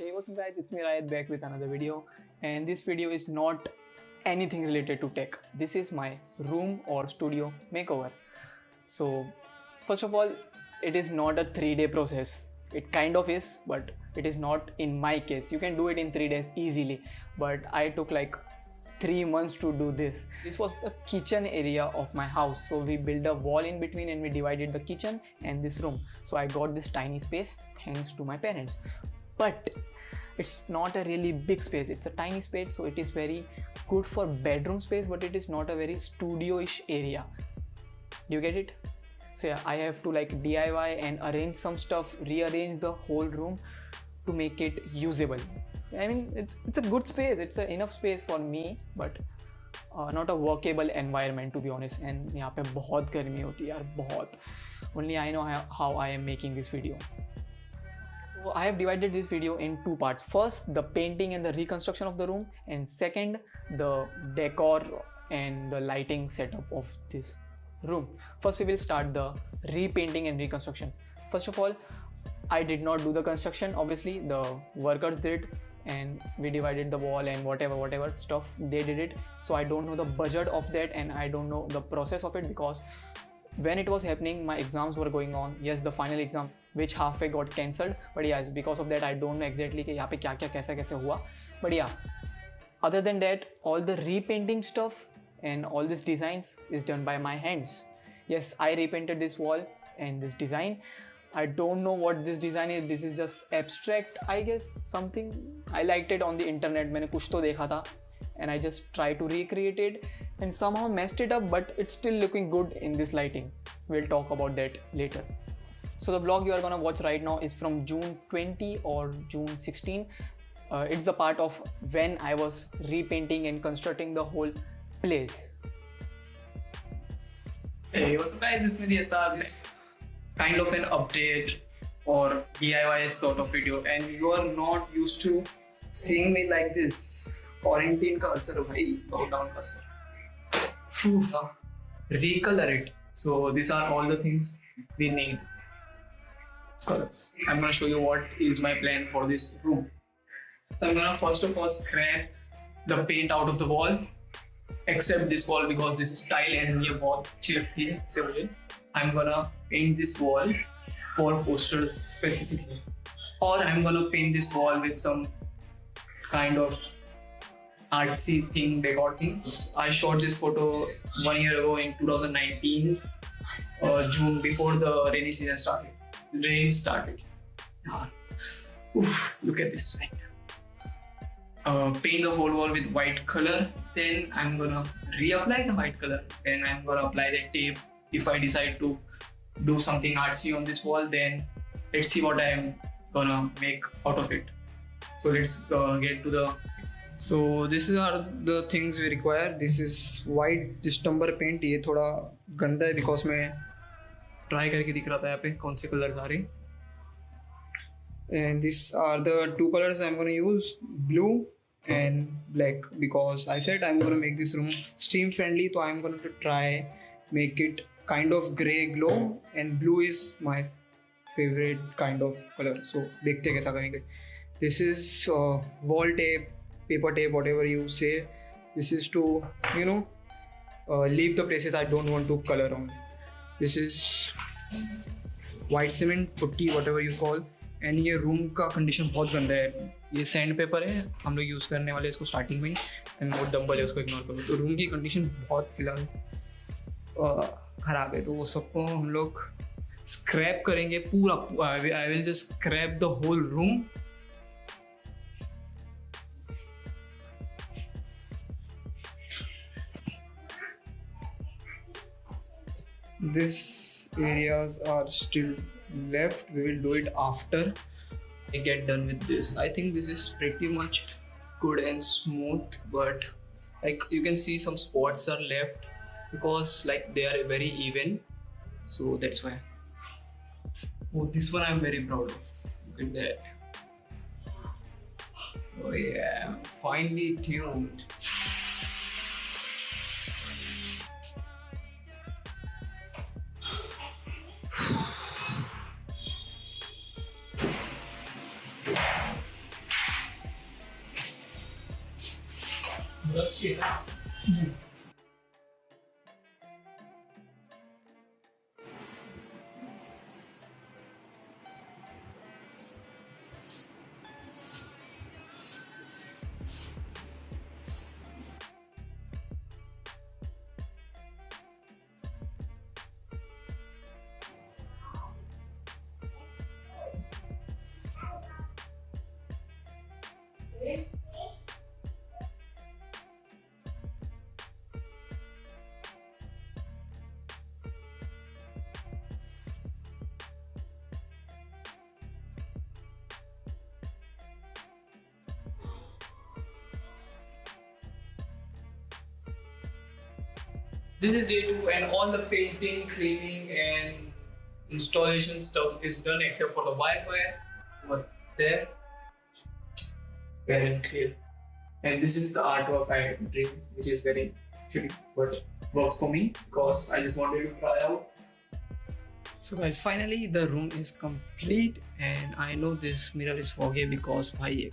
Hey, what's up guys, it's me Rayat back with another video, and this video is not anything related to tech. This is my room or studio makeover. So first of all, it is not a 3-day process. It kind of is, but it is not in my case. You can do it in 3 days easily, but I took like 3 months to do this. This was the kitchen area of my house, so we built a wall in between and we divided the kitchen and this room. So I got this tiny space thanks to my parents, but it's not a really big space. It's a tiny space, so it is very good for bedroom space, but it is not a very studio-ish area. Do you get it? So yeah, I have to like DIY and arrange some stuff, rearrange the whole room to make it usable. I mean, it's a good space, it's enough space for me, but not a workable environment to be honest. And यहाँ पे बहुत गर्मी होती है यार, बहुत. Only I know how I am making this video. So I have divided this video in 2 parts. First, the painting and the reconstruction of the room, and second, the decor and the lighting setup of this room. First, we will start the repainting and reconstruction. First of all, I did not do the construction. Obviously, the workers did, and we divided the wall and whatever stuff they did it. So I don't know the budget of that, and I don't know the process of it, because when it was happening, my exams were going on. Yes, the final exam, which halfway got cancelled, but yes, because of that I don't know exactly कि यहाँ पे क्या क्या कैसे हुआ. But yeah, other than that, all the repainting stuff and all these designs is done by my hands. Yes, I repainted this wall and this design. I don't know what this design is. This is just abstract, I guess, something. I liked it on the internet. मैंने कुछ तो देखा था, and I just tried to recreate it and somehow messed it up, but it's still looking good in this lighting. We'll talk about that later. So the vlog you are gonna watch right now is from June 20 or June 16. It's a part of when I was repainting and constructing the whole place. Hey, what's up guys, it's me DSR. This kind of an update or DIY sort of video, and you are not used to seeing me like this. Quarantine का असर भाई, lockdown का असर. Recolor it. So these are all the things we need. Colors. I'm gonna show you what is my plan for this room. So I'm gonna first of all scrap the paint out of the wall, except this wall because this is tile and ये बहुत अच्छी लगती है इससे मुझे. I'm gonna paint this wall for posters specifically, or I'm gonna paint this wall with some kind of artsy thing, decor thing. I shot this photo 1 year ago in 2019, June, before the rainy season started. Rain started. Oof, look at this sweat. Paint the whole wall with white color. Then I'm gonna reapply the white color. Then I'm gonna apply the tape. If I decide to do something artsy on this wall, then let's see what I'm gonna make out of it. So let's get to the. So these are the things we require. This is white distemper paint. ये थोड़ा गंदा है because मैं try करके दिख रहा था यहाँ पे कौन से colors आ रहे. And these are the 2 colors I'm gonna use, blue and black, because I said I'm gonna make this room stream friendly. So I'm gonna try make it kind of grey glow, and blue is my favorite kind of color. So देखते हैं कैसा करेंगे. This is wall tape, paper tape, whatever you say. This is to, you know, leave the places I don't want to color on. This is white cement, putty, whatever you call. And ये room का condition बहुत गंदा है. ये sand paper है, हम लोग use करने वाले इसको स्टार्टिंग में ही, एंड वो डंबल है, उसको इग्नोर करो. तो रूम की कंडीशन बहुत फिलहाल ख़राब है, तो वो सबको हम लोग स्क्रैप करेंगे पूरा. I will just scrap the whole room. These areas are still left. We will do it after I get done with this. I think this is pretty much good and smooth, but like you can see some spots are left because like they are very even, so that's why. Oh, this one I'm very proud of. Look at that. Oh yeah, finely tuned. This is day 2 and all the painting, cleaning and installation stuff is done except for the Wi-Fi over there. Very clear. And this is the artwork I dream, which is very shitty, but works for me because I just wanted to try out. So guys, finally the room is complete and I know this mirror is foggy because भाई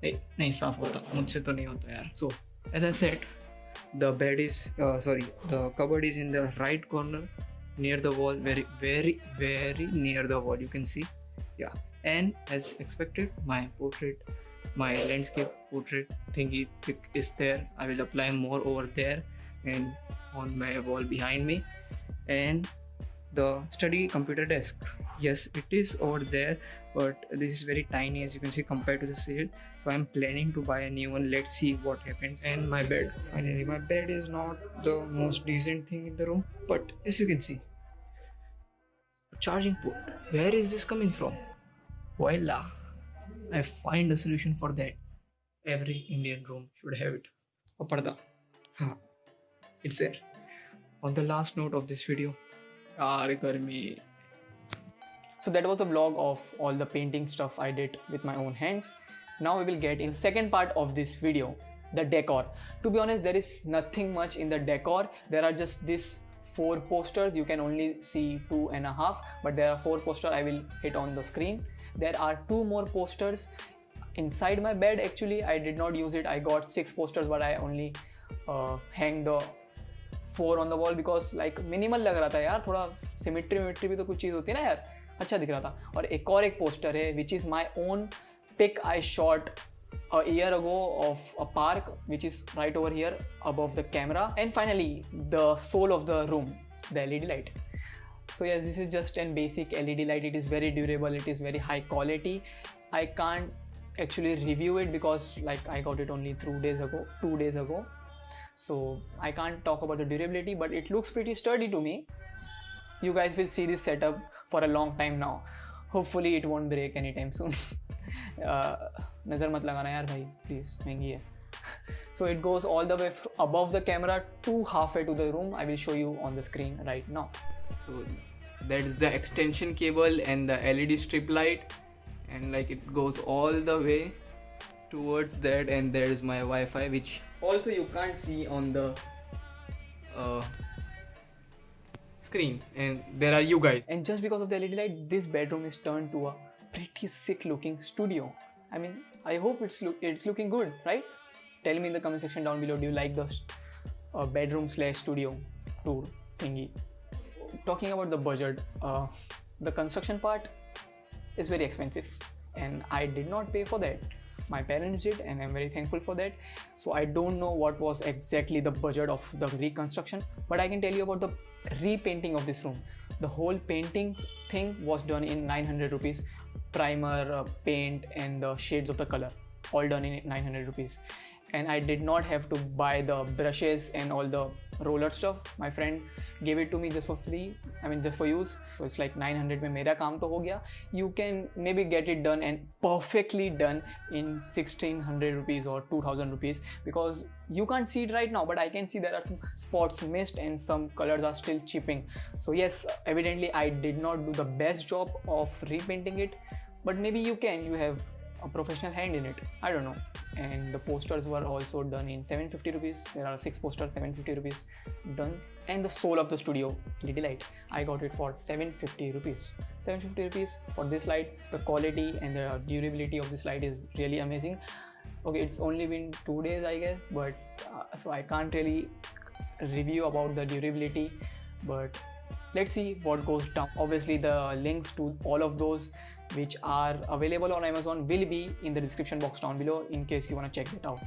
नहीं साफ होता, मुझसे तो नहीं होता यार. So as I said, the bed is the cupboard is in the right corner near the wall, very near the wall, you can see. Yeah, and as expected my landscape portrait thingy is there. I will apply more over there and on my wall behind me. And the study computer desk, yes, it is over there, but this is very tiny as you can see compared to the ceiling. So I'm planning to buy a new one. Let's see what happens. And my bed, finally my bed is not the most decent thing in the room, but as you can see, charging port, where is this coming from? Voila, I find a solution for that. Every Indian room should have it. A parda, it's there. On the last note of this video, so that was the vlog of all the painting stuff I did with my own hands. Now we will get in second part of this video, the decor. To be honest, there is nothing much in the decor. There are just these 4 posters. You can only see 2.5, but there are 4 posters I will hit on the screen. There are 2 more posters inside my bed. Actually I did not use it. I got 6 posters, but I only hang the 4 on the wall because like minimal लग रहा था यार, थोड़ा symmetry भी तो कुछ चीज़ होती है ना यार, अच्छा दिख रहा था. और एक पोस्टर है which is my own pic I shot a year ago of a park which is right over here above the camera. And finally the soul of the room, the LED light. So yes, this is just an basic LED light. It is very durable, it is very high quality. I can't actually review it because like I got it only 2 days ago, so I can't talk about the durability, but it looks pretty sturdy to me. You guys will see this setup for a long time now. Hopefully it won't break anytime soon. नज़र मत लगाना यार भाई, please, महंगी है. So it goes all the way above the camera to halfway to the room. I will show you on the screen right now. So that is the extension cable and the LED strip light, and like it goes all the way towards that, and there is my Wi-Fi, which also you can't see on the screen. And there are you guys. And just because of the LED light, this bedroom is turned to a pretty sick looking studio. I mean, I hope it's looking good, right? Tell me in the comment section down below, do you like the bedroom / studio tour thingy? Talking about the budget, the construction part is very expensive and I did not pay for that. My parents did, and I'm very thankful for that. So I don't know what was exactly the budget of the reconstruction, but I can tell you about the repainting of this room. The whole painting thing was done in 900 rupees. Primer, paint and the shades of the color, all done in 900 rupees. And I did not have to buy the brushes and all the roller stuff. My friend gave it to me just for free, I mean just for use. So it's like 900 mein mera kaam to ho gaya. You can maybe get it done and perfectly done in 1600 rupees or 2000 rupees, because you can't see it right now, but I can see there are some spots missed and some colors are still chipping. So yes, evidently I did not do the best job of repainting it, but maybe you have a professional hand in it, I don't know. And the posters were also done in 750 rupees. There are 6 posters, 750 rupees done. And the soul of the studio LED light, I got it for 750 rupees. 750 rupees for this light. The quality and the durability of this light is really amazing. okay, it's only been 2 days I guess, but so I can't really review about the durability, but let's see what goes down. Obviously the links to all of those which are available on Amazon will be in the description box down below in case you want to check it out.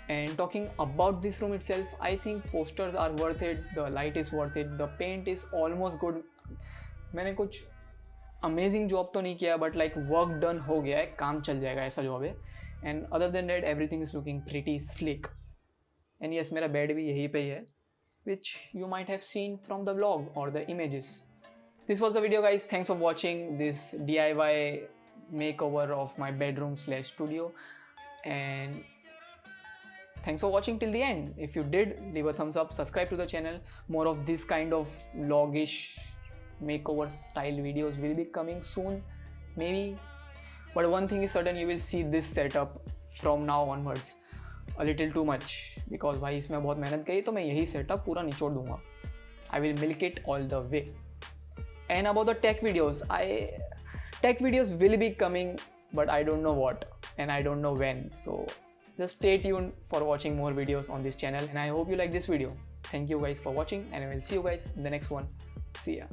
And talking about this room itself, I think posters are worth it, the light is worth it, the paint is almost good. मैंने कुछ amazing job तो नहीं किया, but like work done हो गया है, काम चल जाएगा ऐसा जॉब है. And other than that everything is looking pretty slick. And yes, मेरा बेड भी यहीं पे ही है, which you might have seen from the vlog or the images. This was the video guys. Thanks for watching this DIY makeover of my bedroom / studio, and thanks for watching till the end. If you did, leave a thumbs up, subscribe to the channel. More of this kind of vlogish makeover style videos will be coming soon maybe, but one thing is certain, you will see this setup from now onwards a little too much, because भाई इसमें बहुत मेहनत गई, तो मैं यही setup पूरा निचोड़ दूंगा. I will milk it all the way. And about the tech videos, tech videos will be coming, but I don't know what and I don't know when. So just stay tuned for watching more videos on this channel, and I hope you like this video. Thank you guys for watching, and I will see you guys in the next one. See ya.